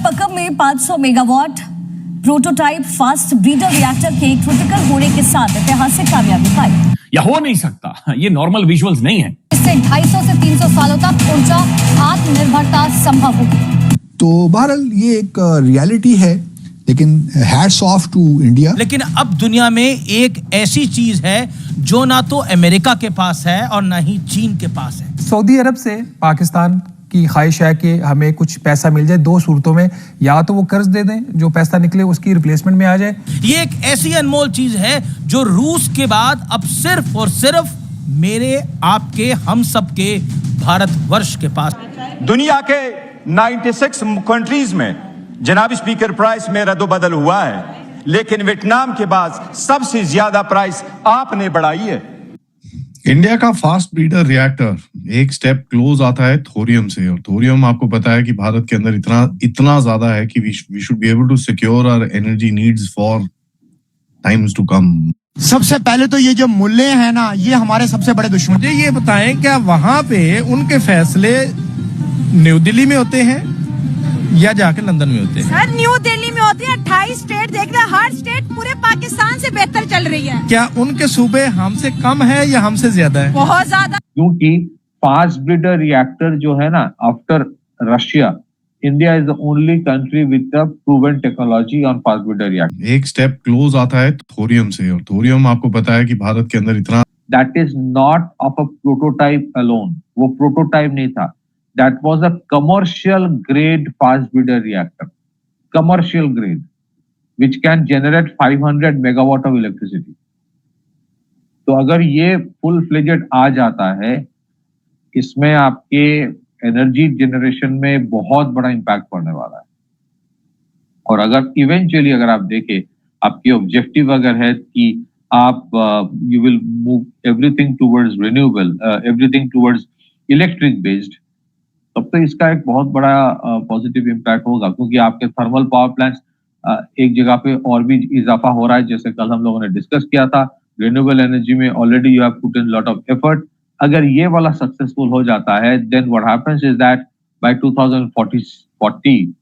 पक्कम में 500 megawatt prototype fast breeder reactor के critical होने के साथ ऐतिहासिक कामयाबी पाई। या हो नहीं सकता, ये नॉर्मल विजुअल्स नहीं है। इससे 250 से 300 सालों तक ऊर्जा आत्मनिर्भरता संभव होगी। तो बहरहाल ये एक रियलिटी है, लेकिन हैट्स ऑफ टू इंडिया। लेकिन अब दुनिया में एक ऐसी चीज है जो ना तो अमेरिका के पास है और ना ही चीन के पास है। सऊदी अरब से पाकिस्तान की ख्वाहिश है कि हमें कुछ पैसा मिल जाए दो सूरतों में, या तो वो कर्ज दे दें, जो पैसा निकले उसकी रिप्लेसमेंट में आ जाए। ये एक ऐसी अनमोल चीज है जो रूस के बाद अब सिर्फ और सिर्फ मेरे आपके हम सब के भारतवर्ष के पास। दुनिया के 96 कंट्रीज में जनाब स्पीकर प्राइस में रद्दोबदल हुआ है, लेकिन वियतनाम के बाद सबसे ज्यादा प्राइस आपने बढ़ाई है। इंडिया का फास्ट ब्रीडर रिएक्टर एक स्टेप क्लोज आता है थोरियम से, और थोरियम आपको पता है कि भारत के अंदर इतना ज्यादा है कि we should be able to secure our energy needs for times to come. सबसे पहले तो ये जो मुल्ले हैं ना, ये हमारे सबसे बड़े दुश्मन। मुझे ये बताएं, क्या वहां पे उनके फैसले न्यू दिल्ली में होते हैं या जाके लंदन में होते हैं? सर न्यू दिल्ली में होते हैं। 28 स्टेट देख रहे हैं, हर स्टेट पूरे पाकिस्तान से बेहतर चल रही है। क्या उनके सूबे हमसे कम है या हमसे ज्यादा है? बहुत ज्यादा। क्योंकि फास्ट ब्रीडर रिएक्टर जो है ना, after Russia, India is the only country with the proven technology on fast breeder reactor. एक स्टेप क्लोज आता है थोरियम से, और थोरियम आपको पता है कि भारत के अंदर that is not of a prototype alone. वो प्रोटोटाइप नहीं था, that was a commercial grade fast breeder reactor, commercial grade, which can generate 500 megawatt of electricity. तो अगर ये full fledged आ जाता है, इसमें आपके एनर्जी जनरेशन में बहुत बड़ा इम्पैक्ट पड़ने वाला है। और अगर इवेंचुअली अगर आप देखें, आपकी ऑब्जेक्टिव अगर है कि आप you will move everything towards renewable, everything towards electric based, तब तो इसका एक बहुत बड़ा पॉजिटिव इम्पैक्ट होगा। क्योंकि आपके थर्मल पावर प्लांट्स एक जगह पे और भी इजाफा हो रहा है, जैसे कल हम लोगों ने डिस्कस किया था। रिन्यूएबल एनर्जी में already you have put in lot of effort. अगर ये वाला सक्सेसफुल हो जाता है, then what happens is that by 2040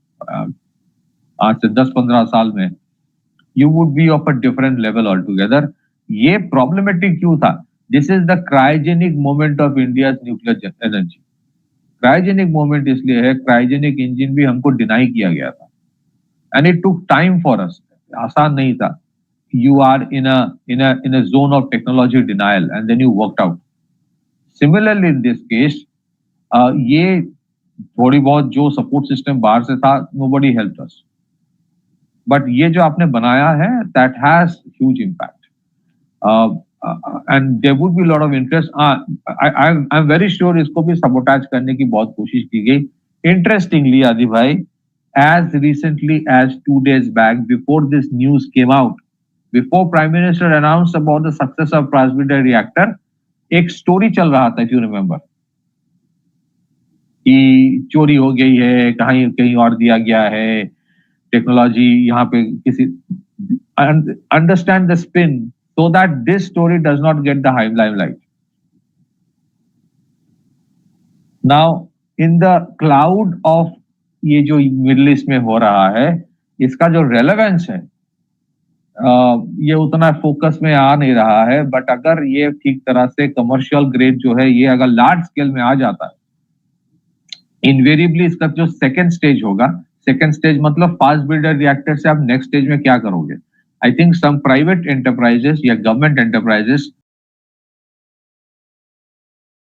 आज से 10-15 साल में you would be of a different level altogether. ये प्रॉब्लमेटिक क्यों था? This is the cryogenic moment of India's nuclear energy. Cryogenic moment इसलिए है, क्रायोजेनिक इंजन भी हमको डिनाई किया गया था, and it took time for us. आसान नहीं था। You are in a zone of technology denial and then you worked out. Similarly in this case, ये थोड़ी बहुत जो सपोर्ट सिस्टम बाहर से था, नोबडी हेल्प्ड अस, बट ये जो आपने बनाया है, that has huge impact. and there would be a lot of interest. I'm very sure इसको भी sabotage करने की बहुत कोशिश की गई। Interestingly, आदि भाई, as recently as 2 days back, before this news came out, before Prime Minister announced about the success of fast breeder reactor, एक स्टोरी चल रहा था, if you remember, कि चोरी हो गई है, कहीं और दिया गया है, टेक्नोलॉजी यहाँ पे किसी understand the spin, so that this story does not get the limelight. Now, in the cloud of ये जो मिडिल ईस्ट में हो रहा है, इसका जो रेलेवेंस है, ये उतना फोकस में आ नहीं रहा है। बट अगर ये ठीक तरह से कमर्शियल ग्रेड जो है, ये अगर लार्ज स्केल में आ जाता है, इनवेरिएबली इसका जो सेकेंड स्टेज होगा, सेकेंड स्टेज मतलब फास्ट ब्रीडर रिएक्टर से आप नेक्स्ट स्टेज में क्या करोगे? I think some private enterprises या government enterprises